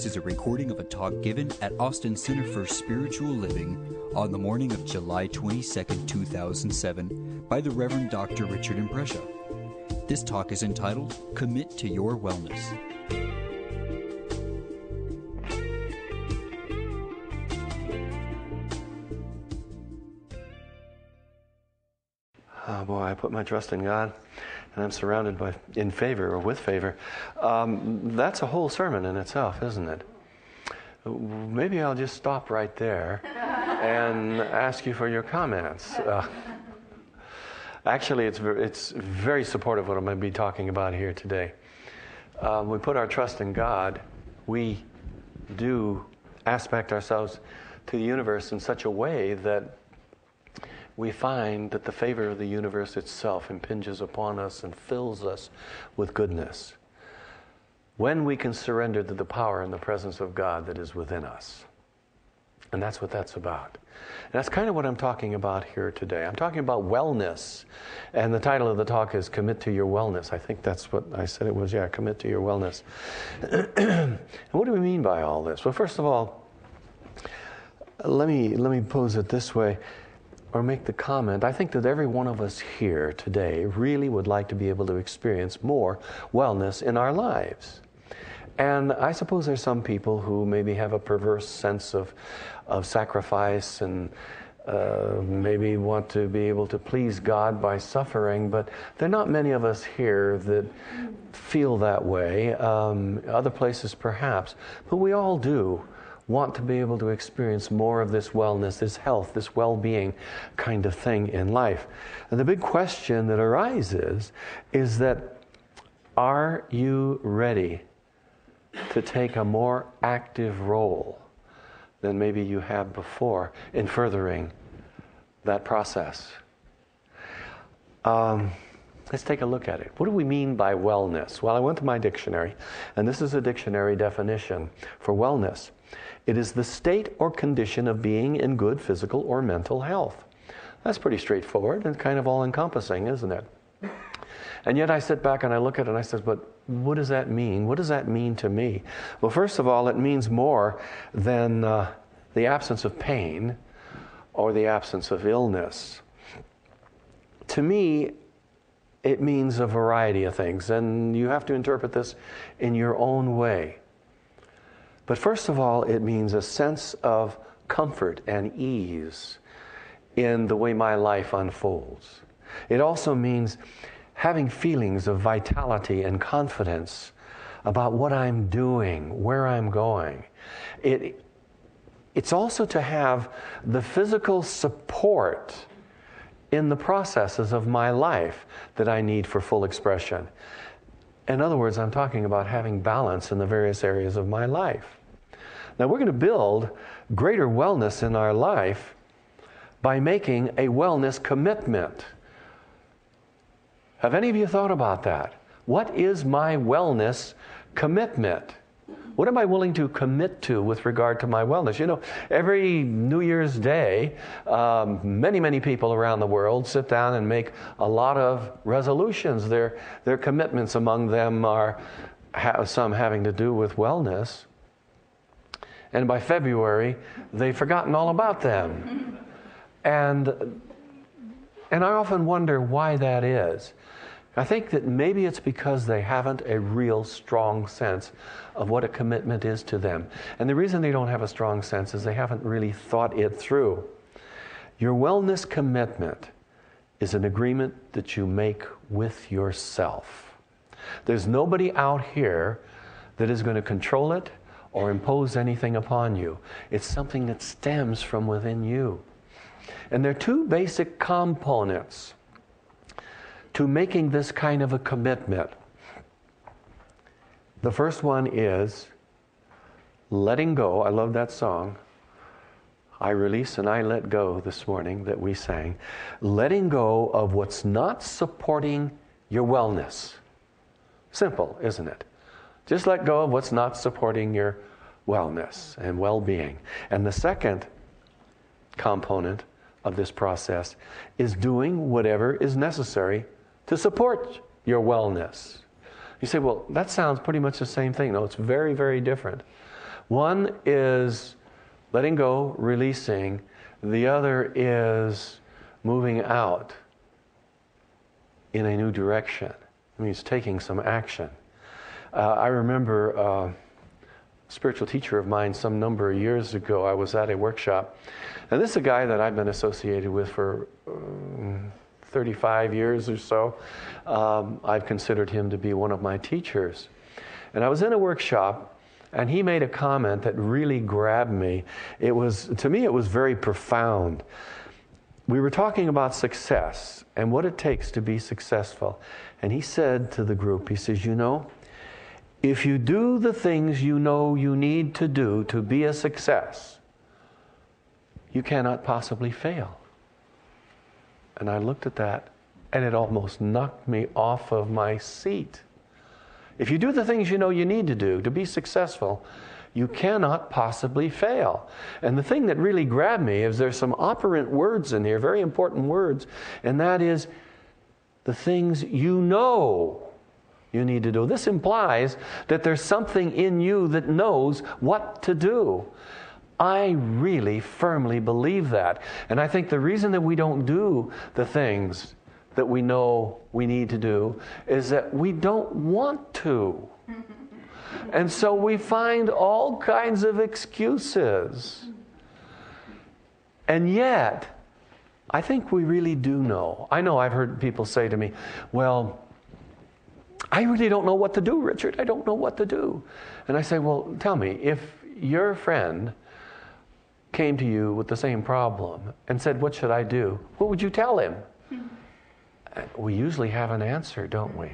This is a recording of a talk given at Austin Center for Spiritual Living on the morning of July 22, 2007, by the Reverend Dr. Richard Imprescia. This talk is entitled, Commit to Your Wellness. Oh boy, I put my trust in God, and I'm surrounded by, in favor or with favor. That's a whole sermon in itself, isn't it? Maybe I'll just stop right there and ask you for your comments. Actually, it's very supportive of what I'm going to be talking about here today. We put our trust in God. We do aspect ourselves to the universe in such a way that we find that the favor of the universe itself impinges upon us and fills us with goodness when we can surrender to the power and the presence of God that is within us. And that's what that's about. And that's kind of what I'm talking about here today. I'm talking about wellness. And the title of the talk is Commit to Your Wellness. I think that's what I said it was. Yeah, Commit to Your Wellness. And what do we mean by all this? Well, first of all, let me pose it this way, or make the comment. I think that every one of us here today really would like to be able to experience more wellness in our lives. And I suppose there's some people who maybe have a perverse sense of sacrifice and maybe want to be able to please God by suffering, but there are not many of us here that feel that way. Other places perhaps, but we all do want to be able to experience more of this wellness, this health, this well-being kind of thing in life. And the big question that arises is that, are you ready to take a more active role than maybe you have before in furthering that process? Let's take a look at it. What do we mean by wellness? Well, I went to my dictionary, and this is a dictionary definition for wellness. It is the state or condition of being in good physical or mental health. That's pretty straightforward and kind of all-encompassing, isn't it? And yet I sit back and I look at it and I say, but what does that mean? What does that mean to me? Well, first of all, it means more than the absence of pain or the absence of illness. To me, it means a variety of things, and you have to interpret this in your own way. But first of all, it means a sense of comfort and ease in the way my life unfolds. It also means having feelings of vitality and confidence about what I'm doing, where I'm going. It's also to have the physical support in the processes of my life that I need for full expression. In other words, I'm talking about having balance in the various areas of my life. Now, we're going to build greater wellness in our life by making a wellness commitment. Have any of you thought about that? What is my wellness commitment? What am I willing to commit to with regard to my wellness? You know, every New Year's Day, many people around the world sit down and make a lot of resolutions. Their commitments among them are some having to do with wellness. And by February, they've forgotten all about them. And I often wonder why that is. I think that maybe it's because they haven't a real strong sense of what a commitment is to them. And the reason they don't have a strong sense is they haven't really thought it through. Your wellness commitment is an agreement that you make with yourself. There's nobody out here that is going to control it or impose anything upon you. It's something that stems from within you. And there are two basic components to making this kind of a commitment. The first one is letting go. I love that song, I Release and I Let Go, this morning that we sang. Letting go of what's not supporting your wellness. Simple, isn't it? Just let go of what's not supporting your wellness and well-being. And the second component of this process is doing whatever is necessary to support your wellness. You say, well, that sounds pretty much the same thing. No, it's very, very different. One is letting go, releasing. The other is moving out in a new direction. It means taking some action. I remember a spiritual teacher of mine some number of years ago, I was at a workshop. And this is a guy that I've been associated with for 35 years or so. I've considered him to be one of my teachers. And I was in a workshop, and he made a comment that really grabbed me. To me, it was very profound. We were talking about success and what it takes to be successful. And he said to the group, he says, if you do the things you know you need to do to be a success, you cannot possibly fail. And I looked at that, and it almost knocked me off of my seat. If you do the things you know you need to do to be successful, you cannot possibly fail. And the thing that really grabbed me is there's some operant words in here, very important words, and that is the things you know you need to do. This implies that there's something in you that knows what to do. I really firmly believe that. And I think the reason that we don't do the things that we know we need to do is that we don't want to. And so we find all kinds of excuses. And yet, I think we really do know. I know I've heard people say to me, well, I really don't know what to do, Richard. I don't know what to do. And I say, well, tell me, if your friend came to you with the same problem and said, what should I do? What would you tell him? We usually have an answer, don't we?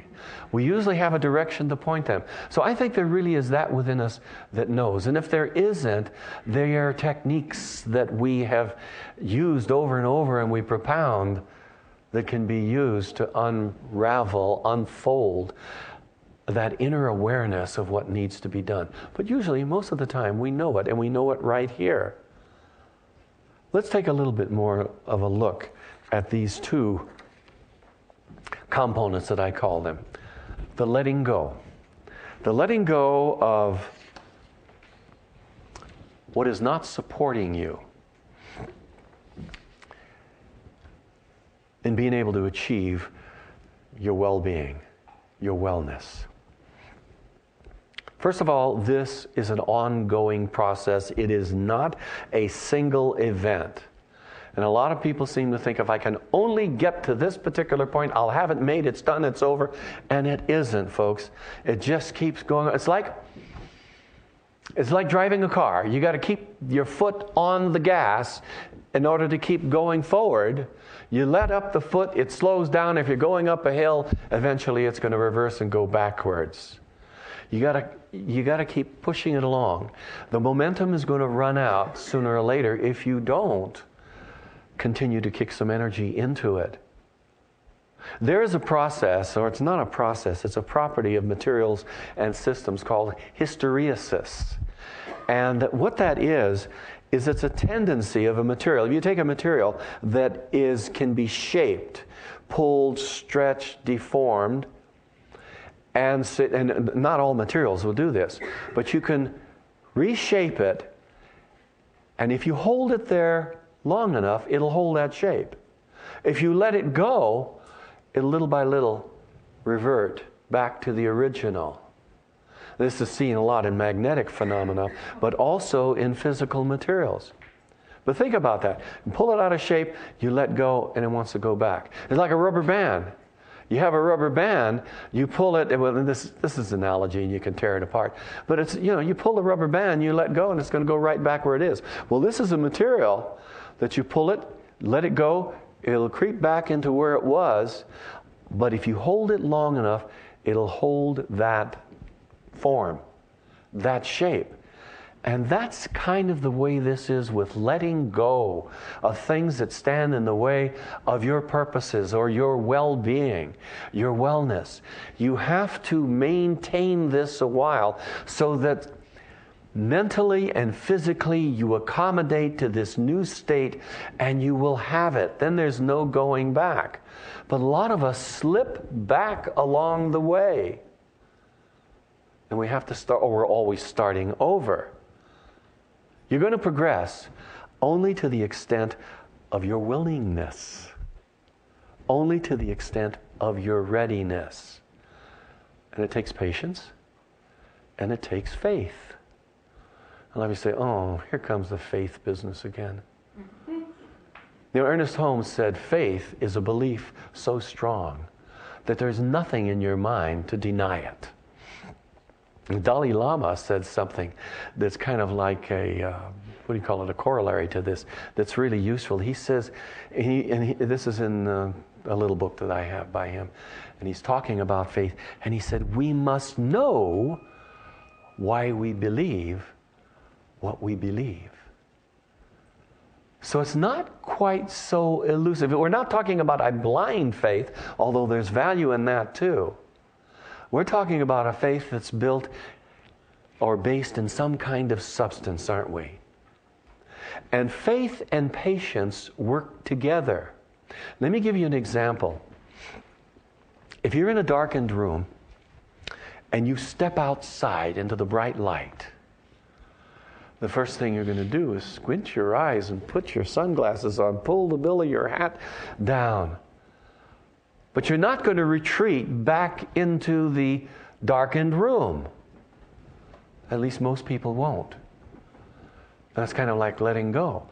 We usually have a direction to point them. So I think there really is that within us that knows. And if there isn't, there are techniques that we have used over and over and we propound that can be used to unravel, unfold that inner awareness of what needs to be done. But usually, most of the time, we know it, and we know it right here. Let's take a little bit more of a look at these two components that I call them. The letting go. The letting go of what is not supporting you in being able to achieve your well-being, your wellness. First of all, this is an ongoing process. It is not a single event. And a lot of people seem to think if I can only get to this particular point, I'll have it made, it's done, it's over. And it isn't, folks. It just keeps going. It's like driving a car. You got to keep your foot on the gas in order to keep going forward. You let up the foot, it slows down. If you're going up a hill, eventually it's going to reverse and go backwards. You got to keep pushing it along. The momentum is going to run out sooner or later if you don't continue to kick some energy into it. There is a process, or it's not a process, it's a property of materials and systems called hysteresis. And what that is it's a tendency of a material. If you take a material that can be shaped, pulled, stretched, deformed, and not all materials will do this, but you can reshape it, and if you hold it there long enough, it'll hold that shape. If you let it go, it'll little by little revert back to the original. This is seen a lot in magnetic phenomena, but also in physical materials. But think about that. You pull it out of shape, you let go, and it wants to go back. It's like a rubber band. You have a rubber band, you pull it, and this is an analogy, and you can tear it apart. But it's, you pull the rubber band, you let go, and it's going to go right back where it is. Well, this is a material that you pull it, let it go, it'll creep back into where it was, but if you hold it long enough, it'll hold that form, that shape. And that's kind of the way this is with letting go of things that stand in the way of your purposes or your well-being, your wellness. You have to maintain this a while so that mentally and physically you accommodate to this new state and you will have it. Then there's no going back. But a lot of us slip back along the way. And we have to start, or we're always starting over. You're going to progress only to the extent of your willingness, only to the extent of your readiness. And it takes patience, and it takes faith. And let me say, oh, here comes the faith business again. Ernest Holmes said, faith is a belief so strong that there's nothing in your mind to deny it. And Dalai Lama said something that's kind of like a a corollary to this, that's really useful. He says, this is in a little book that I have by him, and he's talking about faith, and he said, we must know why we believe what we believe. So it's not quite so elusive. We're not talking about a blind faith, although there's value in that too. We're talking about a faith that's built or based in some kind of substance, aren't we? And faith and patience work together. Let me give you an example. If you're in a darkened room and you step outside into the bright light, the first thing you're going to do is squint your eyes and put your sunglasses on, pull the bill of your hat down. But you're not going to retreat back into the darkened room. At least most people won't. That's kind of like letting go.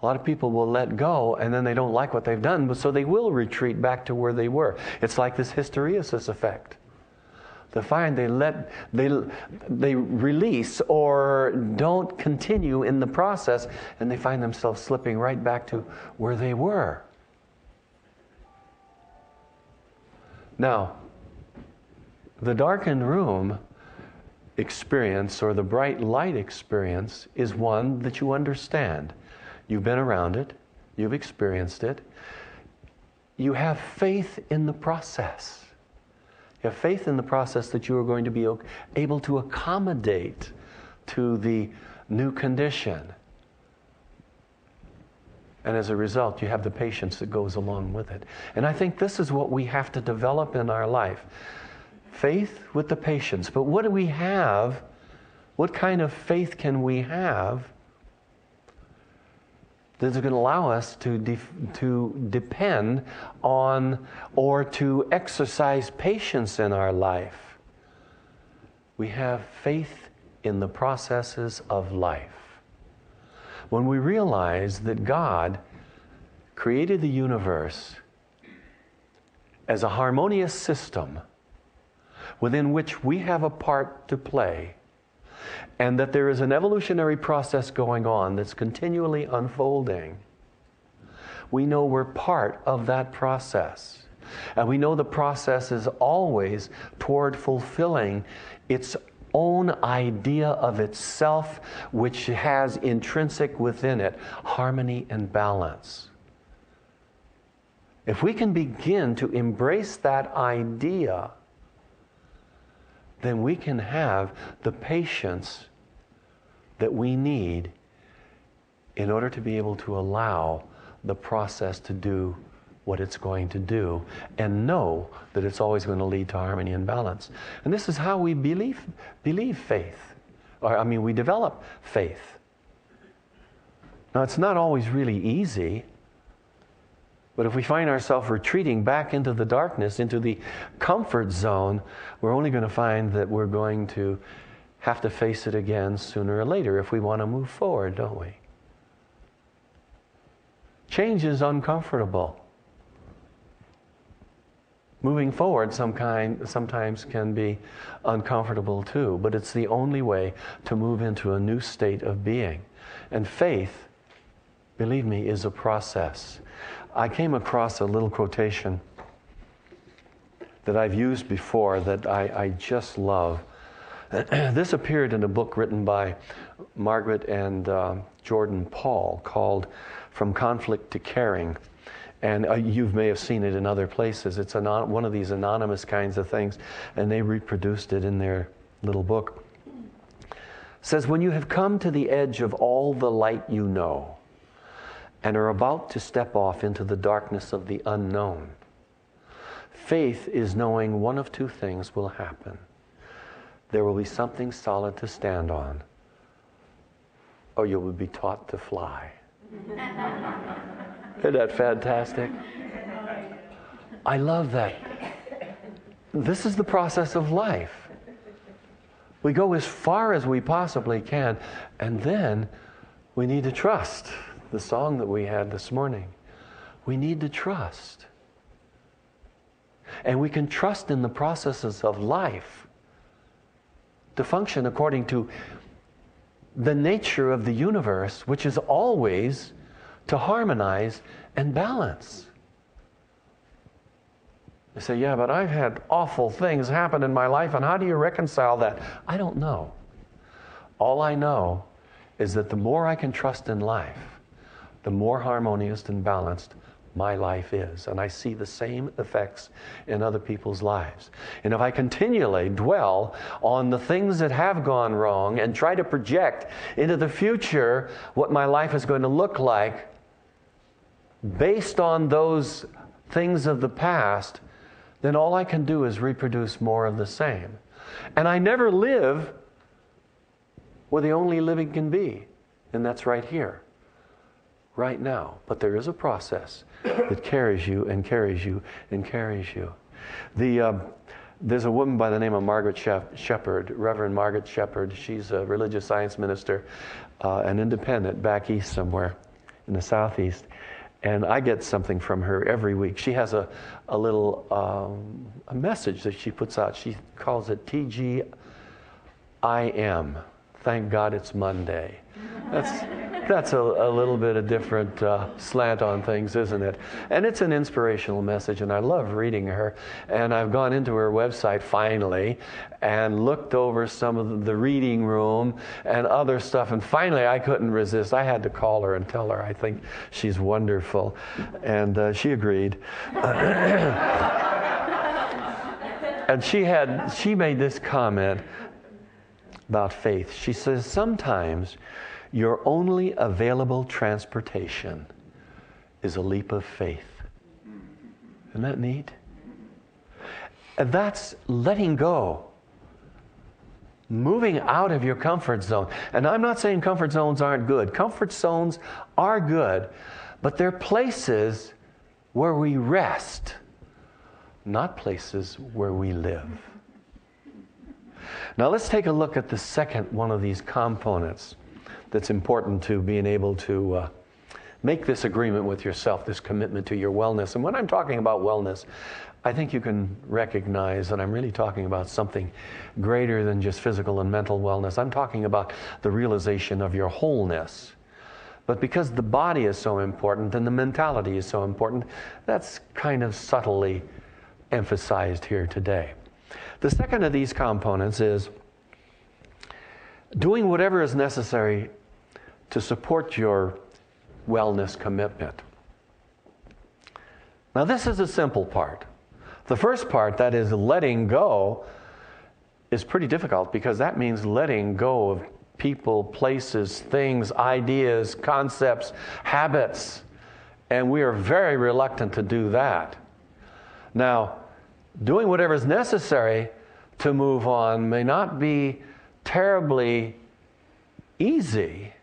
A lot of people will let go and then they don't like what they've done, but so they will retreat back to where they were. It's like this hysteresis effect. They find they release or don't continue in the process, and they find themselves slipping right back to where they were. Now, the darkened room experience or the bright light experience is one that you understand. You've been around it. You've experienced it. You have faith in the process. You have faith in the process that you are going to be able to accommodate to the new condition. And as a result, you have the patience that goes along with it. And I think this is what we have to develop in our life. Faith with the patience. But what do we have? What kind of faith can we have that's going to allow us to depend on or to exercise patience in our life? We have faith in the processes of life. When we realize that God created the universe as a harmonious system within which we have a part to play, and that there is an evolutionary process going on that's continually unfolding, we know we're part of that process. And we know the process is always toward fulfilling its own idea of itself, which has intrinsic within it harmony and balance. If we can begin to embrace that idea, then we can have the patience that we need in order to be able to allow the process to do what it's going to do and know that it's always going to lead to harmony and balance. And this is how we believe faith. We develop faith. Now, it's not always really easy. But if we find ourselves retreating back into the darkness, into the comfort zone, we're only going to find that we're going to have to face it again sooner or later if we want to move forward, don't we? Change is uncomfortable. Moving forward sometimes can be uncomfortable too, but it's the only way to move into a new state of being. And faith, believe me, is a process. I came across a little quotation that I've used before that I just love. This appeared in a book written by Margaret and Jordan Paul called From Conflict to Caring. And you may have seen it in other places. It's one of these anonymous kinds of things, and they reproduced it in their little book. It says, when you have come to the edge of all the light you know, and are about to step off into the darkness of the unknown, faith is knowing one of two things will happen. There will be something solid to stand on, or you will be taught to fly. Isn't that fantastic? I love that. This is the process of life. We go as far as we possibly can, and then we need to trust. The song that we had this morning. We need to trust. And we can trust in the processes of life to function according to the nature of the universe, which is always to harmonize and balance. You say, yeah, but I've had awful things happen in my life, and how do you reconcile that? I don't know. All I know is that the more I can trust in life, the more harmonious and balanced my life is. And I see the same effects in other people's lives. And if I continually dwell on the things that have gone wrong and try to project into the future what my life is going to look like based on those things of the past, then all I can do is reproduce more of the same. And I never live where the only living can be, and that's right here. Right now. But there is a process that carries you and carries you and carries you. There's a woman by the name of Margaret Shepherd, Reverend Margaret Shepherd. She's a religious science minister, an independent back east somewhere in the southeast. And I get something from her every week. She has a little a message that she puts out. She calls it TGIM. Thank God it's Monday. That's a little bit of different slant on things, isn't it? And it's an inspirational message, and I love reading her. And I've gone into her website finally and looked over some of the reading room and other stuff. And finally, I couldn't resist. I had to call her and tell her I think she's wonderful. And she agreed. And she made this comment about faith. She says, sometimes your only available transportation is a leap of faith. Isn't that neat? And that's letting go. Moving out of your comfort zone. And I'm not saying comfort zones aren't good. Comfort zones are good, but they're places where we rest, not places where we live. Now let's take a look at the second one of these components that's important to being able to make this agreement with yourself, this commitment to your wellness. And when I'm talking about wellness, I think you can recognize that I'm really talking about something greater than just physical and mental wellness. I'm talking about the realization of your wholeness. But because the body is so important and the mentality is so important, that's kind of subtly emphasized here today. The second of these components is doing whatever is necessary to support your wellness commitment. Now, this is a simple part. The first part, that is letting go, is pretty difficult because that means letting go of people, places, things, ideas, concepts, habits, and we are very reluctant to do that. Now, doing whatever is necessary to move on may not be terribly easy.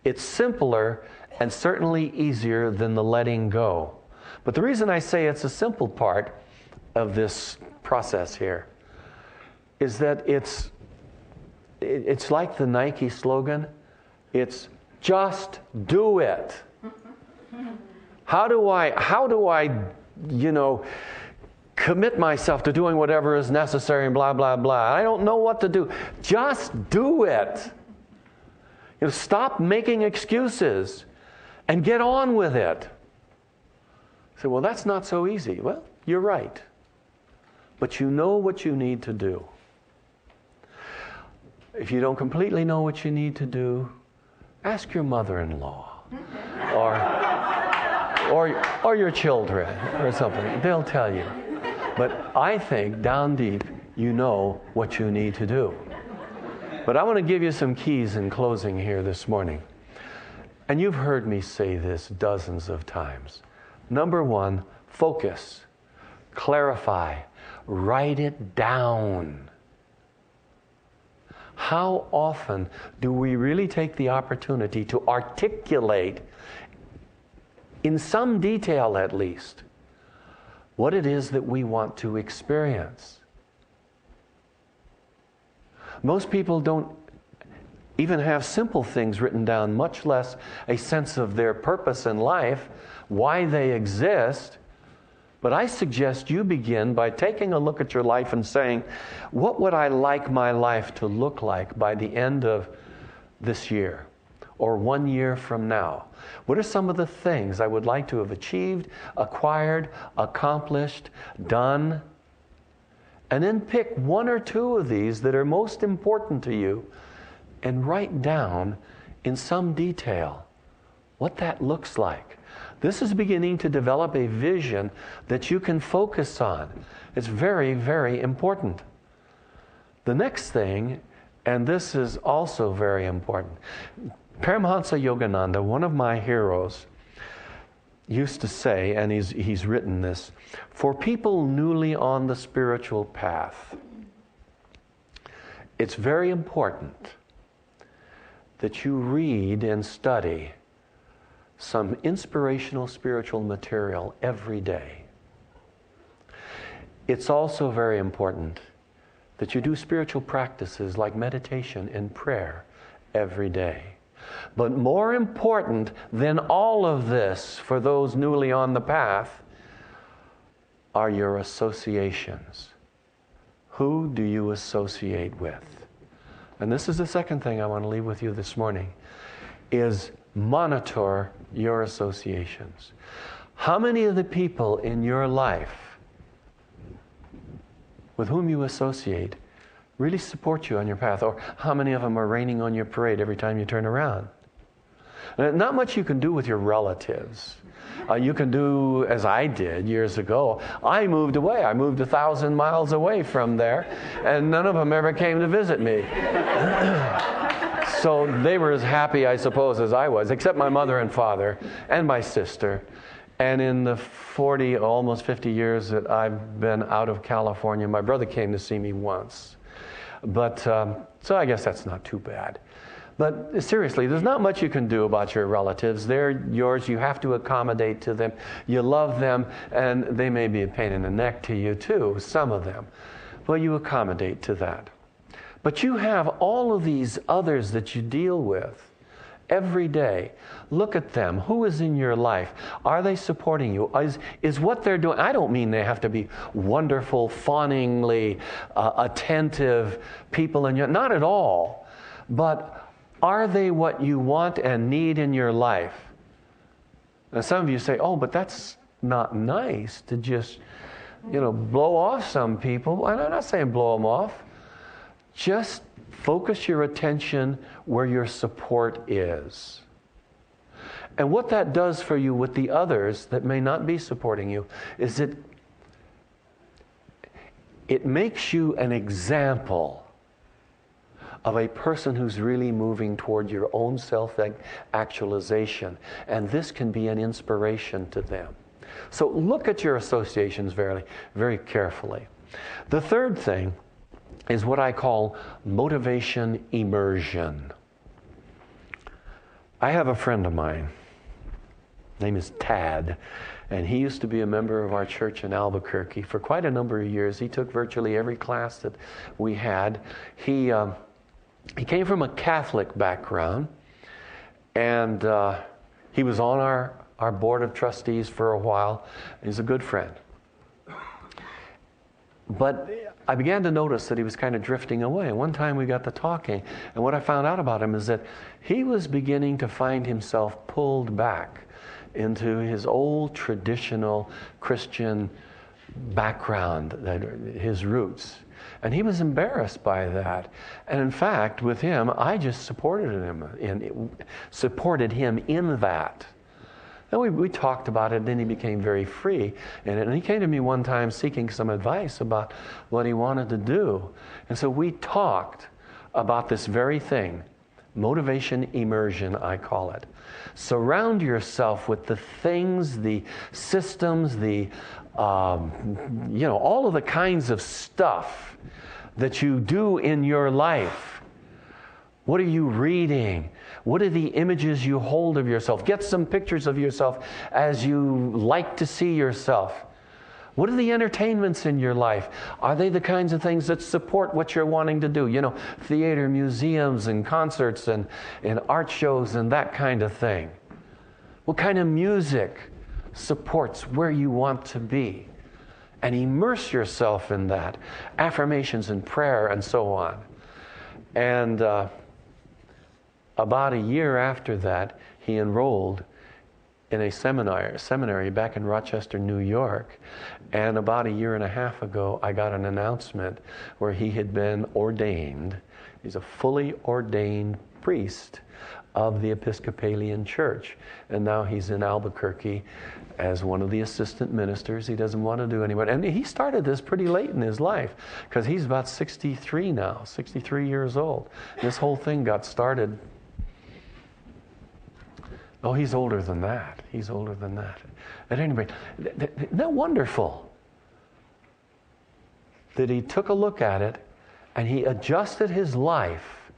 It's simpler and certainly easier than the letting go. But the reason I say it's a simple part of this process here is that it's like the Nike slogan. It's just do it. How do I commit myself to doing whatever is necessary and blah, blah, blah. I don't know what to do. Just do it. Stop making excuses and get on with it. Say, well, that's not so easy. Well, you're right. But you know what you need to do. If you don't completely know what you need to do, ask your mother-in-law or your children or something. They'll tell you. But I think down deep, you know what you need to do. But I want to give you some keys in closing here this morning. And you've heard me say this dozens of times. Number one, focus, clarify, write it down. how often do we really take the opportunity to articulate, in some detail at least, what it is that we want to experience? Most people don't even have simple things written down, much less a sense of their purpose in life, why they exist. But I suggest you begin by taking a look at your life and saying, what would I like my life to look like by the end of this year or 1 year from now? What are some of the things I would like to have achieved, acquired, accomplished, done? And then pick 1 or 2 of these that are most important to you and write down in some detail what that looks like. This is beginning to develop a vision that you can focus on. It's very, very important. The next thing, and this is also very important, Paramahansa Yogananda, one of my heroes, used to say, and he's written this, for people newly on the spiritual path, it's very important that you read and study some inspirational spiritual material every day. It's also very important that you do spiritual practices like meditation and prayer every day. But more important than all of this for those newly on the path are your associations. Who do you associate with? And this is the second thing I want to leave with you this morning, is monitor your associations. How many of the people in your life with whom you associate really support you on your path? Or how many of them are raining on your parade every time you turn around? Not much you can do with your relatives. You can do as I did years ago. I moved away. I moved 1,000 miles away from there, and none of them ever came to visit me. So they were as happy, I suppose, as I was, except my mother and father and my sister. And in the 40, almost 50 years that I've been out of California, my brother came to see me once. But so I guess that's not too bad. But seriously, there's not much you can do about your relatives. They're yours. You have to accommodate to them. You love them, and they may be a pain in the neck to you too, some of them. Well, you accommodate to that. But you have all of these others that you deal with every day. Look at them. Who is in your life? Are they supporting you? Is what they're doing? I don't mean they have to be wonderful, fawningly attentive people in your, not at all. But are they what you want and need in your life? Now, some of you say, oh, but that's not nice to just, blow off some people. I'm not saying blow them off. Just focus your attention where your support is. And what that does for you with the others that may not be supporting you is it makes you an example of a person who's really moving toward your own self-actualization. And this can be an inspiration to them. So look at your associations very, very carefully. The third thing is what I call motivation immersion. I have a friend of mine. His name is Tad. And he used to be a member of our church in Albuquerque for quite a number of years. He took virtually every class that we had. He came from a Catholic background, and he was on our board of trustees for a while. He's a good friend. But I began to notice that he was kind of drifting away. One time we got to talking, and what I found out about him is that he was beginning to find himself pulled back into his old traditional Christian background, his roots. And he was embarrassed by that. And in fact, with him, I just supported him in that. And we talked about it, and then he became very free in it. And he came to me one time seeking some advice about what he wanted to do. And so we talked about this very thing, motivation immersion, I call it. Surround yourself with the things, the systems, all of the kinds of stuff that you do in your life What are you reading? What are the images you hold of yourself? Get some pictures of yourself as you like to see yourself. What are the entertainments in your life? Are they the kinds of things that support what you're wanting to do? You know, theater, museums, and concerts, and art shows, and that kind of thing. What kind of music supports where you want to be? And immerse yourself in that. Affirmations and prayer and so on. And about a year after that, he enrolled in a seminary back in Rochester, New York. And about a year and a half ago, I got an announcement where he had been ordained. He's a fully ordained priest of the Episcopalian Church. And now he's in Albuquerque as one of the assistant ministers. He doesn't want to do anymore. And he started this pretty late in his life because he's about 63 now, 63 years old. This whole thing got started. Oh, he's older than that. He's older than that. At any rate, isn't that wonderful? That he took a look at it and he adjusted his life,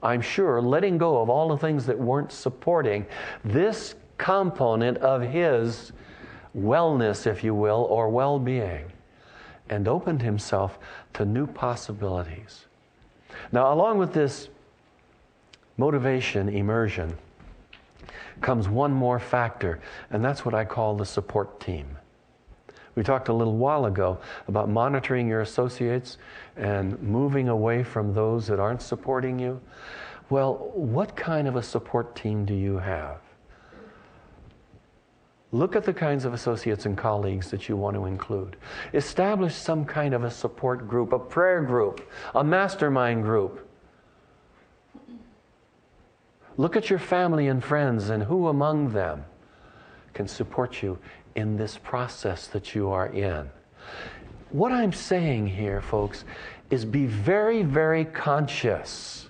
I'm sure, letting go of all the things that weren't supporting this component of his wellness, if you will, or well-being, and opened himself to new possibilities. Now, along with this motivation, immersion, comes one more factor, and that's what I call the support team. We talked a little while ago about monitoring your associates and moving away from those that aren't supporting you. Well, what kind of a support team do you have? Look at the kinds of associates and colleagues that you want to include. Establish some kind of a support group, a prayer group, a mastermind group. Look at your family and friends and who among them can support you in this process that you are in. What I'm saying here, folks, is be very, very conscious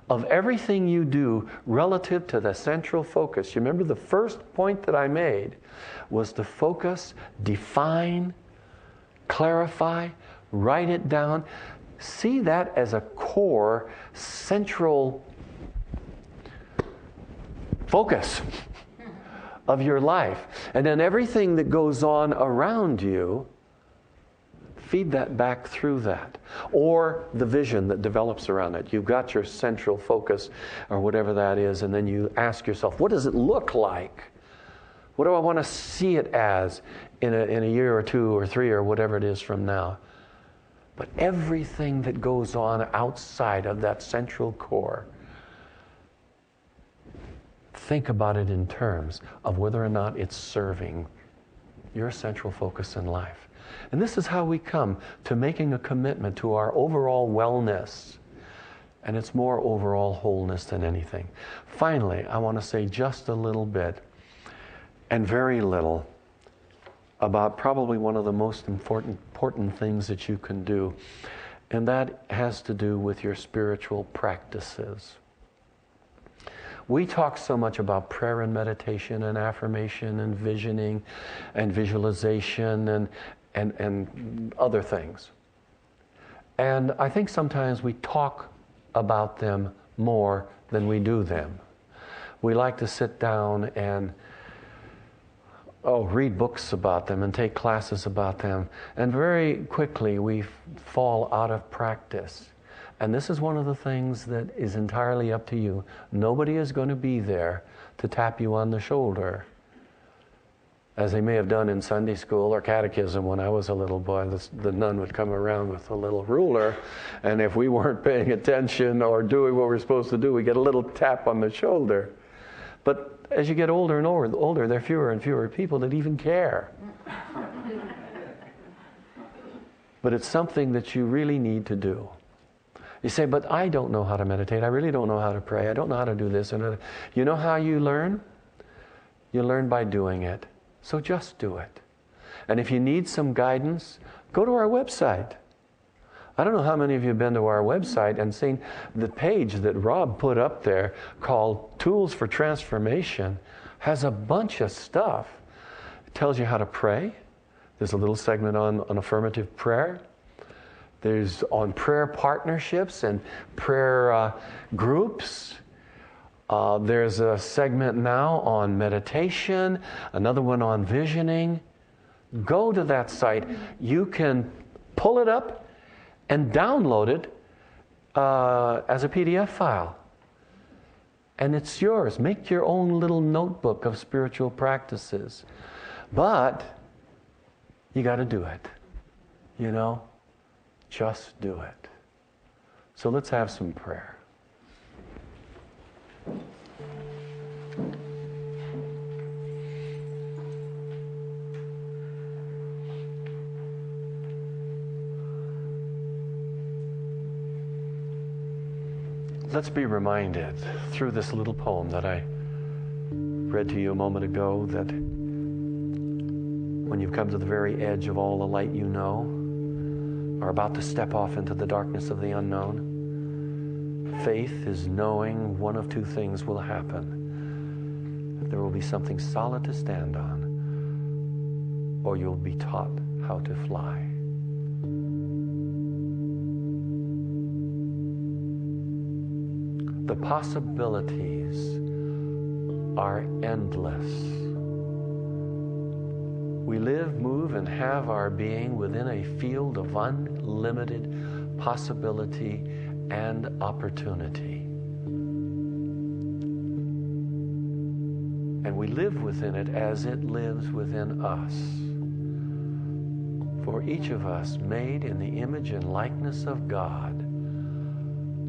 of everything you do relative to the central focus. You remember the first point that I made was to focus, define, clarify, write it down. See that as a core, central focus of your life. And then everything that goes on around you, feed that back through that. Or the vision that develops around it. You've got your central focus or whatever that is, and then you ask yourself, what does it look like? What do I want to see it as in a year or two or three or whatever it is from now? But everything that goes on outside of that central core, think about it in terms of whether or not it's serving your central focus in life. And this is how we come to making a commitment to our overall wellness. And it's more overall wholeness than anything. Finally, I want to say just a little bit, and very little, about probably one of the most important things that you can do. And that has to do with your spiritual practices. We talk so much about prayer and meditation and affirmation and visioning and visualization and other things. And I think sometimes we talk about them more than we do them. We like to sit down and read books about them and take classes about them. And very quickly we fall out of practice. And this is one of the things that is entirely up to you. Nobody is going to be there to tap you on the shoulder, as they may have done in Sunday school or catechism when I was a little boy. The nun would come around with a little ruler, and if we weren't paying attention or doing what we're supposed to do, we get a little tap on the shoulder. But as you get older and older, there are fewer and fewer people that even care. But it's something that you really need to do. You say, but I don't know how to meditate. I really don't know how to pray. I don't know how to do this. You know how you learn? You learn by doing it. So just do it. And if you need some guidance, go to our website. I don't know how many of you have been to our website and seen the page that Rob put up there called Tools for Transformation. Has a bunch of stuff. It tells you how to pray. There's a little segment on affirmative prayer. There's on prayer partnerships and prayer groups. There's a segment now on meditation, another one on visioning. Go to that site. You can pull it up and download it as a PDF file. And it's yours. Make your own little notebook of spiritual practices. But you got to do it. You know? Just do it. So let's have some prayer. Let's be reminded through this little poem that I read to you a moment ago that when you've come to the very edge of all the light you know, are about to step off into the darkness of the unknown, faith is knowing one of two things will happen. That there will be something solid to stand on, or you'll be taught how to fly. The possibilities are endless. We live, move, and have our being within a field of unlimited possibility and opportunity. And we live within it as it lives within us. For each of us, made in the image and likeness of God,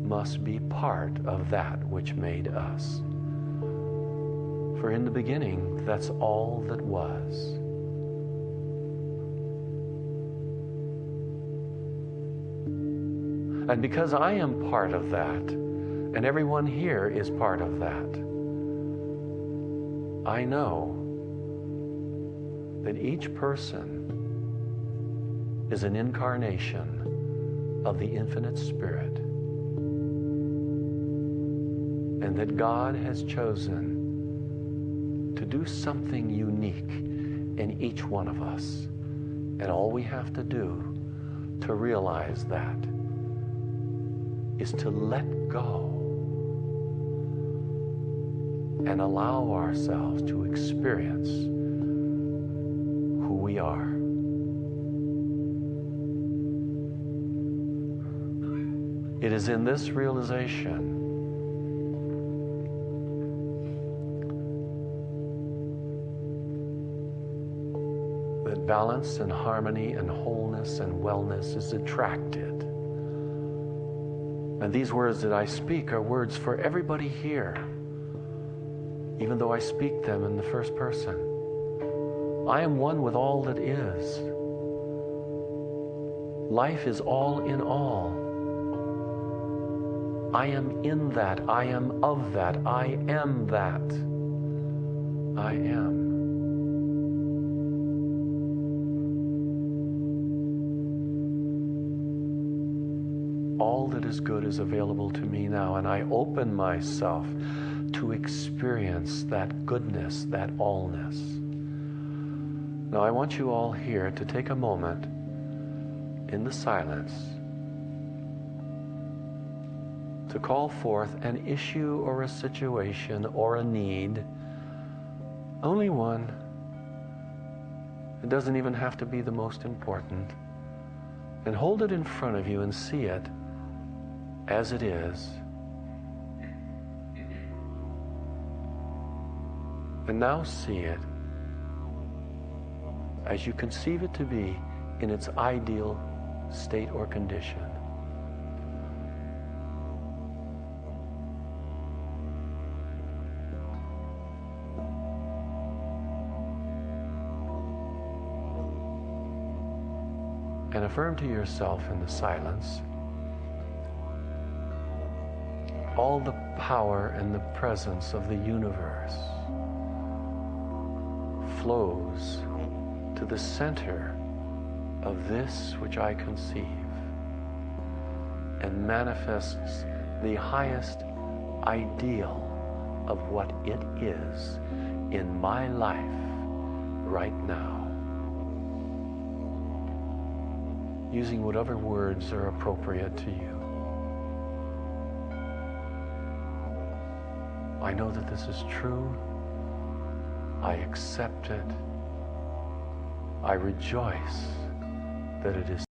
must be part of that which made us. For in the beginning, that's all that was. And because I am part of that, and everyone here is part of that, I know that each person is an incarnation of the infinite Spirit. And that God has chosen to do something unique in each one of us. And all we have to do to realize that is to let go and allow ourselves to experience who we are. It is in this realization that balance and harmony and wholeness and wellness is attracted. And these words that I speak are words for everybody here, even though I speak them in the first person. I am one with all that is. Life is all in all. I am in that. I am of that. I am that. I am. All that is good is available to me now, and I open myself to experience that goodness, that allness. Now I want you all here to take a moment in the silence to call forth an issue or a situation or a need, only one. It doesn't even have to be the most important. And hold it in front of you and see it as it is. And now see it as you conceive it to be in its ideal state or condition. And affirm to yourself in the silence all the power and the presence of the universe flows to the center of this which I conceive and manifests the highest ideal of what it is in my life right now. using whatever words are appropriate to you. I know that this is true. I accept it. I rejoice that it is